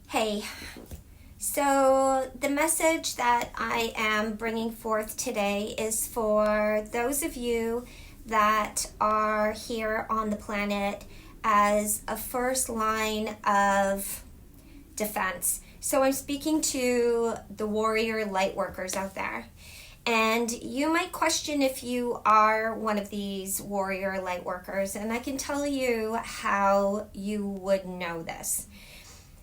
Hey, so the message that I am bringing forth today is for those of you that are here on the planet as a first line of defense. So I'm speaking to the warrior light workers out there. And you might question if you are one of these warrior light workers, and I can tell you how you would know this.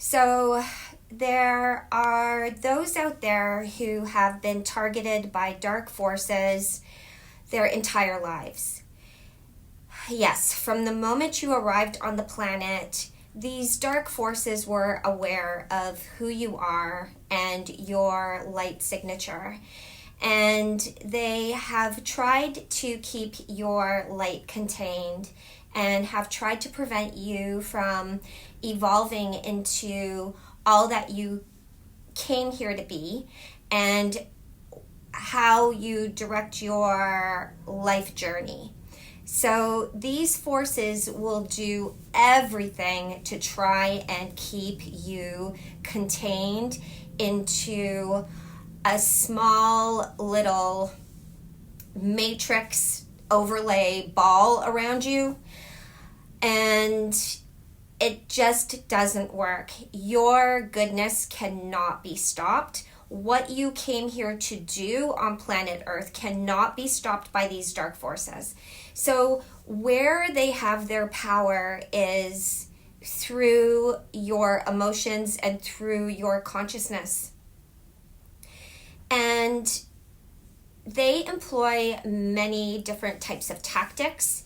So there are those out there who have been targeted by dark forces their entire lives. Yes, from the moment you arrived on the planet, these dark forces were aware of who you are and your light signature. And they have tried to keep your light contained and have tried to prevent you from evolving into all that you came here to be and how you direct your life journey. So these forces will do everything to try and keep you contained into a small little matrix overlay ball around you, and it just doesn't work. Your goodness cannot be stopped. What you came here to do on planet Earth cannot be stopped by these dark forces. So where they have their power is through your emotions and through your consciousness. And they employ many different types of tactics.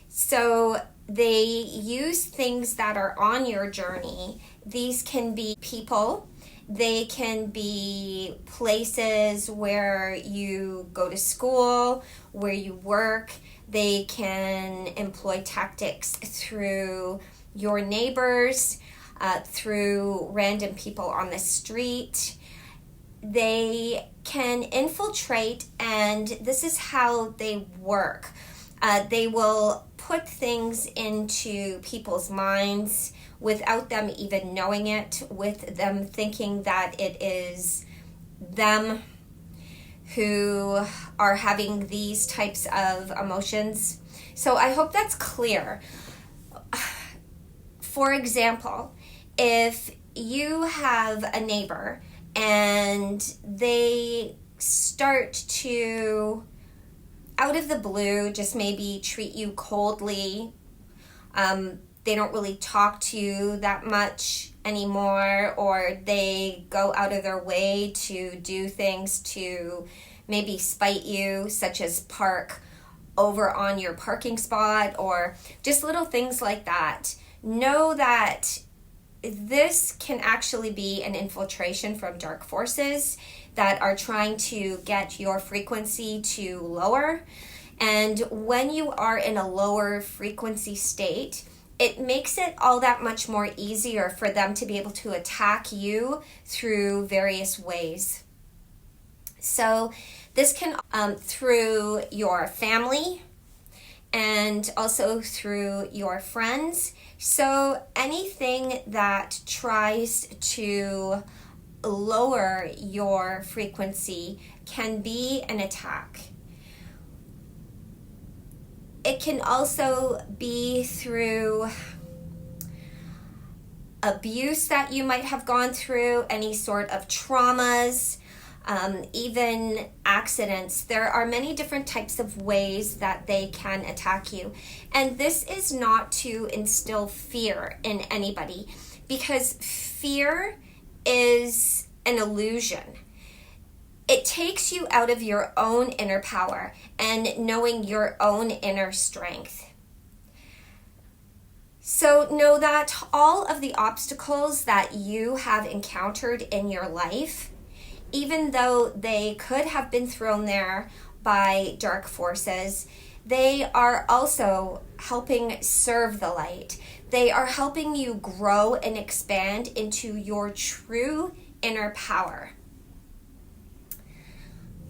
So they use things that are on your journey. These can be people. They can be places where you go to school, where you work. They can employ tactics through your neighbors, through random people on the street. They can infiltrate, and this is how they work. They will put things into people's minds without them even knowing it, with them thinking that it is them who are having these types of emotions. So I hope that's clear. For example, if you have a neighbor and they start to, out of the blue, just maybe treat you coldly. They don't really talk to you that much anymore, or they go out of their way to do things to maybe spite you, such as park over on your parking spot, or just little things like that. Know that this can actually be an infiltration from dark forces that are trying to get your frequency to lower. And when you are in a lower frequency state, it makes it all that much more easier for them to be able to attack you through various ways. So this can through your family and also through your friends. So anything that tries to lower your frequency can be an attack. It can also be through abuse that you might have gone through, any sort of traumas, even accidents. There are many different types of ways that they can attack you. And this is not to instill fear in anybody, because fear is an illusion. It takes you out of your own inner power and knowing your own inner strength. So know that all of the obstacles that you have encountered in your life, even though they could have been thrown there by dark forces, they are also helping serve the light. They are helping you grow and expand into your true inner power.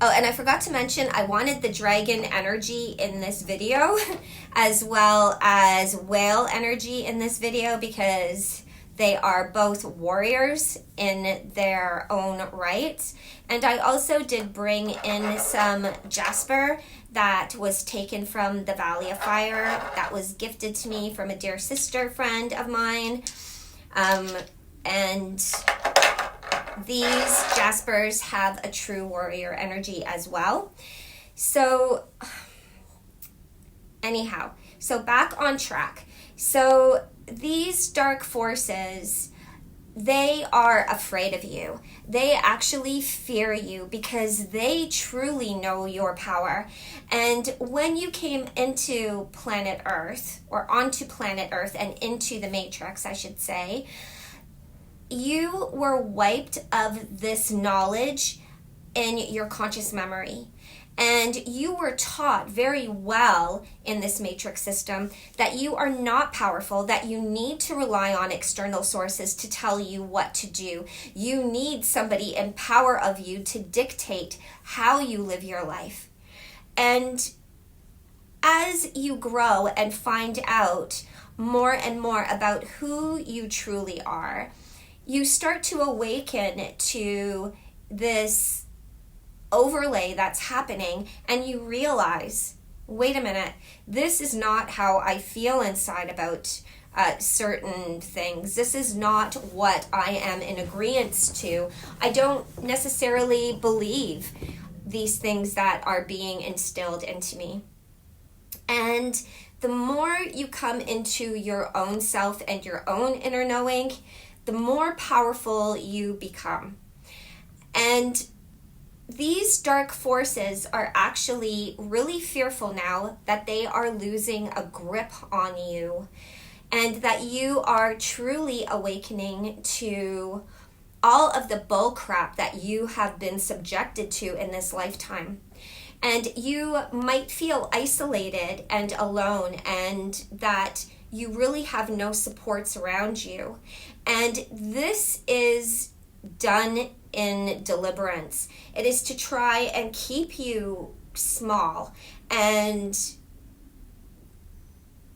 Oh, and I forgot to mention, I wanted the dragon energy in this video as well as whale energy in this video, because They are both warriors in their own right. And I also did bring in some jasper that was taken from the Valley of Fire, that was gifted to me from a dear sister friend of mine. And these jaspers have a true warrior energy as well. So anyhow, so back on track. So these dark forces, they are afraid of you. They actually fear you because they truly know your power. And when you came into planet Earth, or onto planet Earth and into the Matrix, I should say, you were wiped of this knowledge in your conscious memory. And you were taught very well in this matrix system that you are not powerful, that you need to rely on external sources to tell you what to do. You need somebody in power of you to dictate how you live your life. And as you grow and find out more and more about who you truly are, you start to awaken to this overlay that's happening, and you realize, wait a minute, this is not how I feel inside about certain things. This is not what I am in agreement to. I don't necessarily believe these things that are being instilled into me. And the more you come into your own self and your own inner knowing, the more powerful you become. And these dark forces are actually really fearful now that they are losing a grip on you, and that you are truly awakening to all of the bull crap that you have been subjected to in this lifetime. And you might feel isolated and alone, and that you really have no supports around you. And this is done in deliverance. It is to try and keep you small and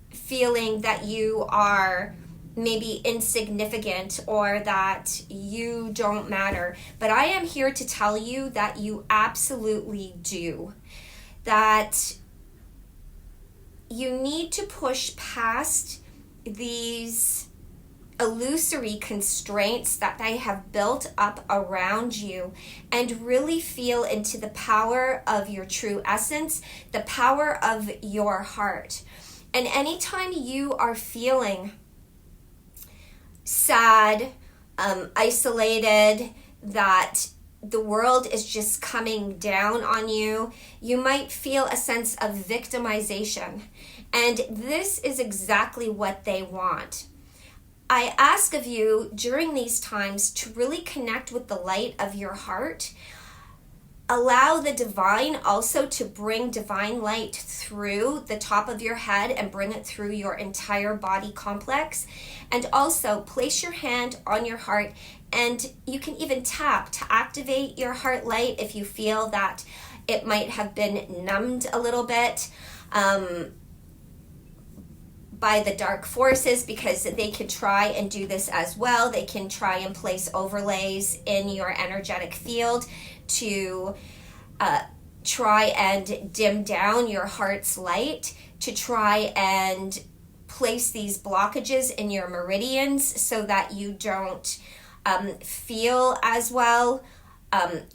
feeling that you are maybe insignificant or that you don't matter. But I am here to tell you that you absolutely do. That you need to push past these illusory constraints that they have built up around you and really feel into the power of your true essence, the power of your heart. And anytime you are feeling sad, isolated, that the world is just coming down on you, you might feel a sense of victimization. And this is exactly what they want. I ask of you during these times to really connect with the light of your heart. Allow the divine also to bring divine light through the top of your head and bring it through your entire body complex. And also place your hand on your heart, and you can even tap to activate your heart light if you feel that it might have been numbed a little bit by the dark forces, because they can try and do this as well. They can try and place overlays in your energetic field to try and dim down your heart's light, to try and place these blockages in your meridians so that you don't feel as well,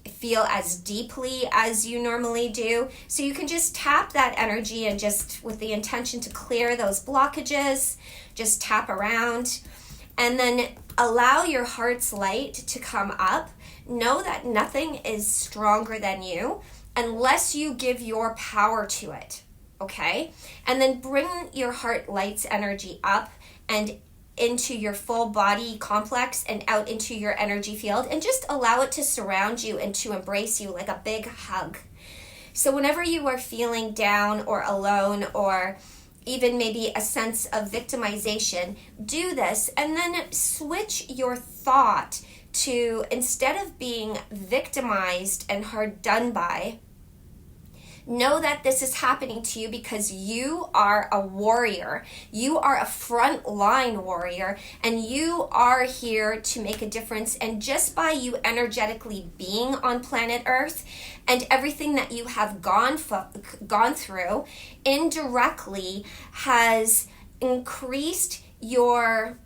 feel as deeply as you normally do. So you can just tap that energy, and just with the intention to clear those blockages, just tap around, and then allow your heart's light to come up. Know that nothing is stronger than you unless you give your power to it, okay? And then bring your heart light's energy up and into your full body complex and out into your energy field, and just allow it to surround you and to embrace you like a big hug. So whenever you are feeling down or alone, or even maybe a sense of victimization, do this, and then switch your thought to, instead of being victimized and hard done by, Know that this is happening to you because you are a warrior. You are a frontline warrior, and you are here to make a difference. And just by you energetically being on planet Earth and everything that you have gone through indirectly has increased your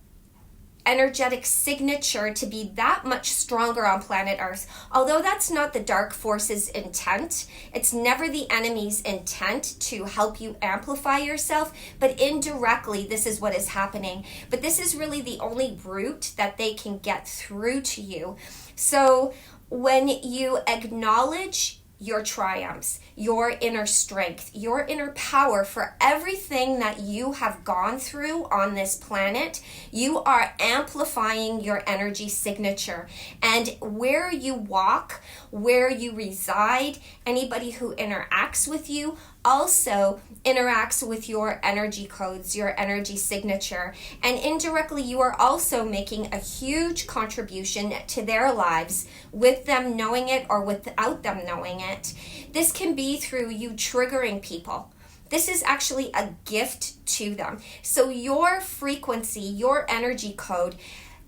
energetic signature to be that much stronger on planet Earth. Although that's not the dark forces intent, it's never the enemy's intent to help you amplify yourself, but indirectly this is what is happening. But this is really the only route that they can get through to you. So when you acknowledge your triumphs, your inner strength, your inner power for everything that you have gone through on this planet, you are amplifying your energy signature. And where you walk, where you reside, anybody who interacts with you also interacts with your energy codes, your energy signature. And indirectly, you are also making a huge contribution to their lives with them knowing it or without them knowing it. This can be through you triggering people. This is actually a gift to them. So your frequency, your energy code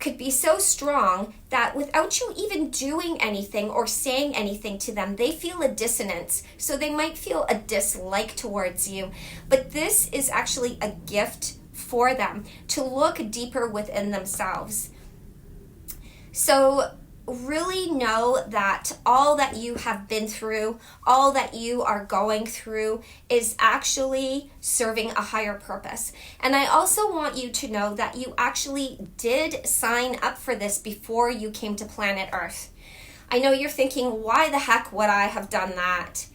could be so strong that without you even doing anything or saying anything to them, they feel a dissonance. So they might feel a dislike towards you. But this is actually a gift for them to look deeper within themselves. So really know that all that you have been through, all that you are going through is actually serving a higher purpose. And I also want you to know that you actually did sign up for this before you came to planet Earth. I know you're thinking, why the heck would I have done that?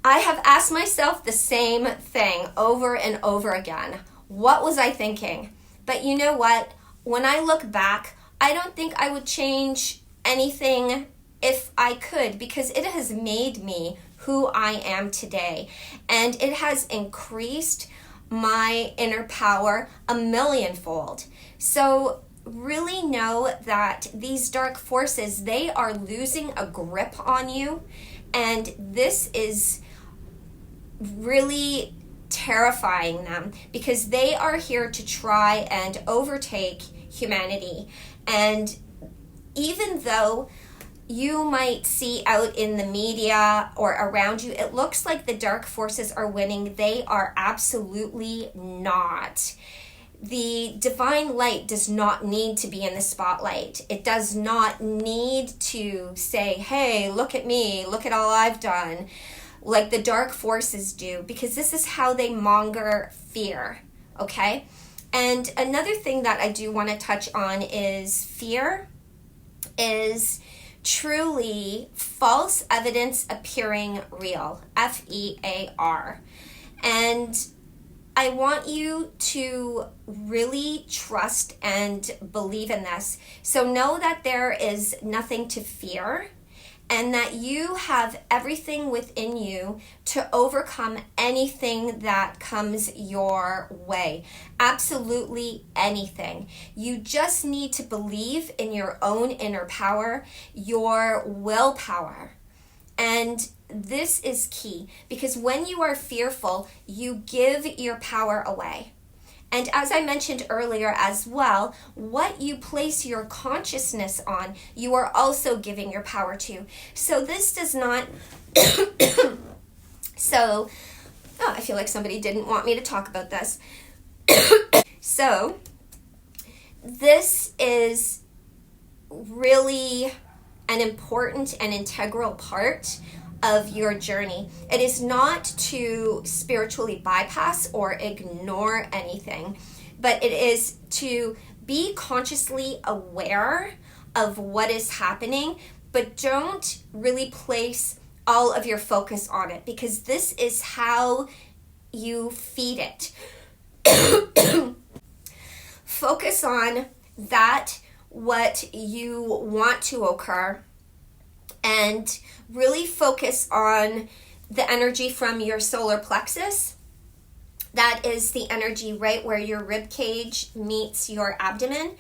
I have asked myself the same thing over and over again. What was I thinking? But you know what? When I look back, I don't think I would change anything if I could, because it has made me who I am today. And it has increased my inner power 1,000,000-fold. So really know that these dark forces, they are losing a grip on you. And this is really terrifying them because they are here to try and overtake humanity. And even though you might see out in the media or around you, it looks like the dark forces are winning. They are absolutely not. The divine light does not need to be in the spotlight. It does not need to say, hey, look at me, look at all I've done, like the dark forces do, because this is how they monger fear, okay? And another thing that I do want to touch on is fear is truly false evidence appearing real, FEAR. And I want you to really trust and believe in this. So know that there is nothing to fear and that you have everything within you to overcome anything that comes your way. Absolutely anything. You just need to believe in your own inner power, your willpower. And this is key because when you are fearful, you give your power away. And as I mentioned earlier as well, what you place your consciousness on, you are also giving your power to. So this does not... I feel like somebody didn't want me to talk about this. So this is really an important and integral part of your journey. It is not to spiritually bypass or ignore anything, but it is to be consciously aware of what is happening, but don't really place all of your focus on it because this is how you feed it. Focus on that, what you want to occur, and really focus on the energy from your solar plexus. That is the energy right where your rib cage meets your abdomen.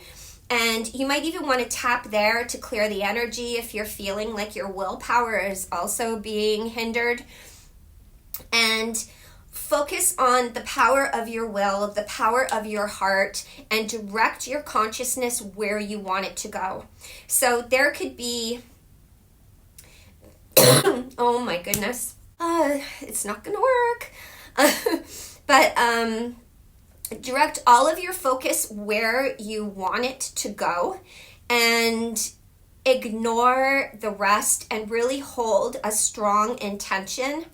And you might even want to tap there to clear the energy if you're feeling like your willpower is also being hindered. and focus on the power of your will, the power of your heart, and direct your consciousness where you want it to go. So there could be, oh my goodness, it's not going to work. But direct all of your focus where you want it to go, and ignore the rest, and really hold a strong intention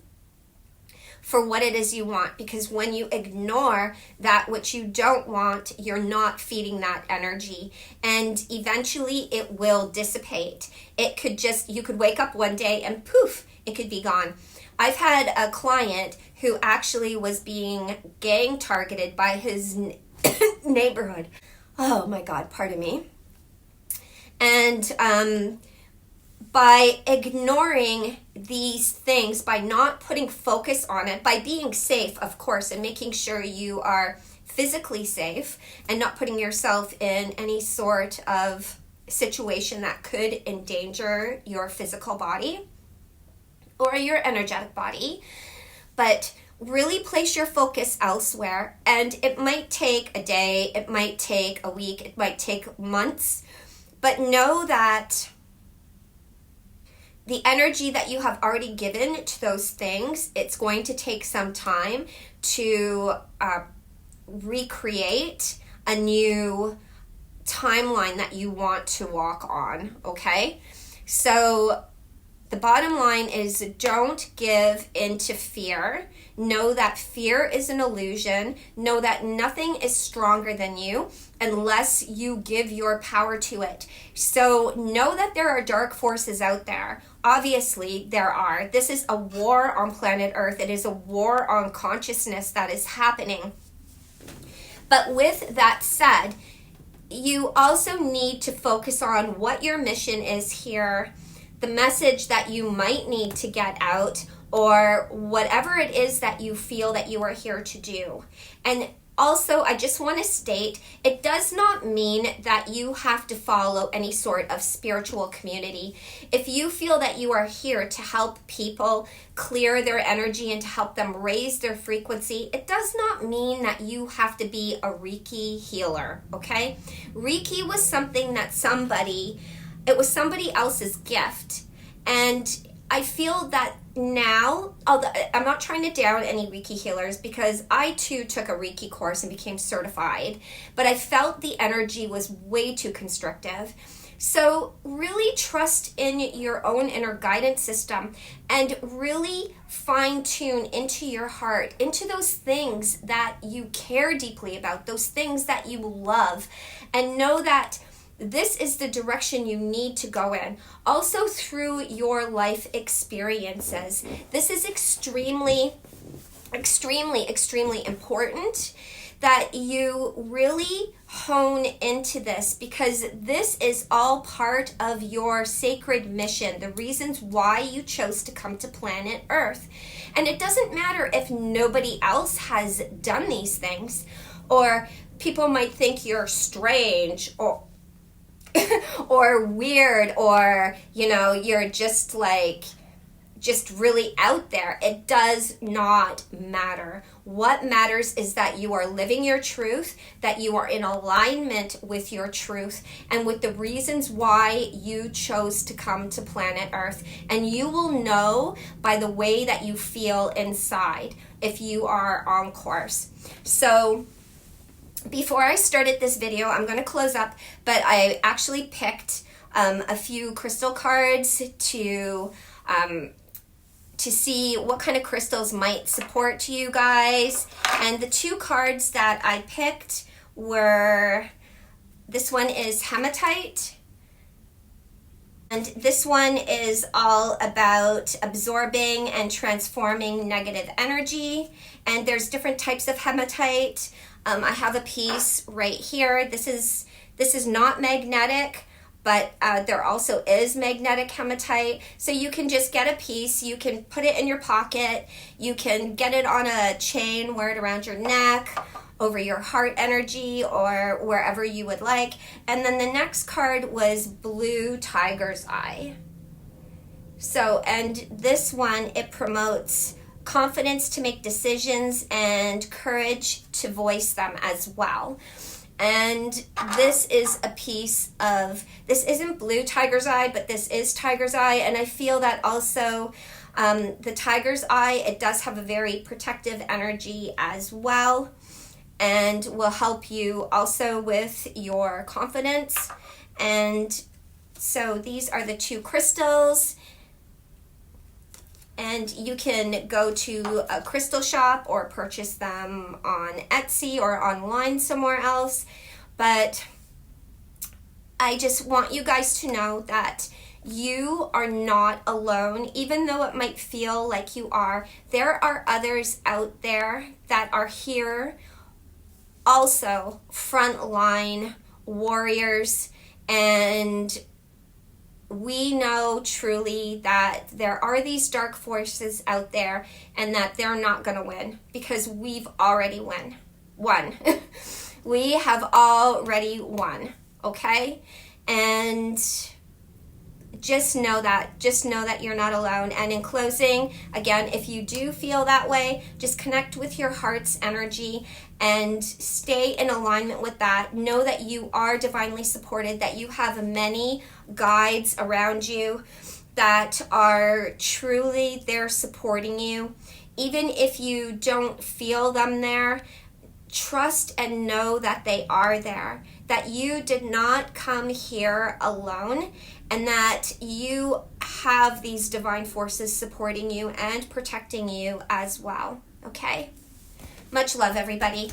for what it is you want. Because when you ignore that which you don't want, you're not feeding that energy, and eventually it will dissipate. You could wake up one day and poof, it could be gone. I've had a client who actually was being gang targeted by his neighborhood. Oh my God, pardon me. And by ignoring these things, by not putting focus on it, by being safe, of course, and making sure you are physically safe and not putting yourself in any sort of situation that could endanger your physical body or your energetic body, but really place your focus elsewhere. And it might take a day, it might take a week, it might take months, but know that the energy that you have already given to those things, it's going to take some time to recreate a new timeline that you want to walk on, okay? So the bottom line is, don't give into fear. Know that fear is an illusion. Know that nothing is stronger than you unless you give your power to it. So know that there are dark forces out there. Obviously, there are. This is a war on planet Earth. It is a war on consciousness that is happening. But with that said, you also need to focus on what your mission is here, the message that you might need to get out, or whatever it is that you feel that you are here to do. And also, I just want to state, it does not mean that you have to follow any sort of spiritual community. If you feel that you are here to help people clear their energy and to help them raise their frequency, it does not mean that you have to be a Reiki healer, okay? Reiki was something that it was somebody else's gift. And I feel that now, although I'm not trying to down any Reiki healers, because I too took a Reiki course and became certified, but I felt the energy was way too constrictive. So really trust in your own inner guidance system and really fine tune into your heart, into those things that you care deeply about, those things that you love, and know that this is the direction you need to go in. Also through your life experiences. This is extremely, extremely, extremely important that you really hone into this, because this is all part of your sacred mission, the reasons why you chose to come to planet Earth. And it doesn't matter if nobody else has done these things, or people might think you're strange or weird, or you're just really out there. It does not matter. What matters is that you are living your truth, that you are in alignment with your truth and with the reasons why you chose to come to planet Earth. And you will know by the way that you feel inside if you are on course. So before I started this video, I'm going to close up, but I actually picked a few crystal cards to see what kind of crystals might support you guys. And the two cards that I picked were, this one is hematite, and this one is all about absorbing and transforming negative energy. And there's different types of hematite. I have a piece right here. This is not magnetic, but there also is magnetic hematite. So you can just get a piece, you can put it in your pocket, you can get it on a chain, wear it around your neck, over your heart energy, or wherever you would like. And then the next card was blue tiger's eye. So, and this one, it promotes confidence to make decisions, and courage to voice them as well. And this is a piece of, this isn't blue tiger's eye, but this is tiger's eye. And I feel that also the tiger's eye, it does have a very protective energy as well, and will help you also with your confidence. And so these are the two crystals. And you can go to a crystal shop or purchase them on Etsy or online somewhere else. But I just want you guys to know that you are not alone, even though it might feel like you are. There are others out there that are here, also frontline warriors, and we know truly that there are these dark forces out there and that they're not going to win, because we've already won. We have already won, okay? And just know that you're not alone. And in closing, again, if you do feel that way, just connect with your heart's energy and stay in alignment with that. Know that you are divinely supported, that you have many guides around you that are truly there supporting you. Even if you don't feel them there, trust and know that they are there, that you did not come here alone, and that you have these divine forces supporting you and protecting you as well. Okay? Much love, everybody.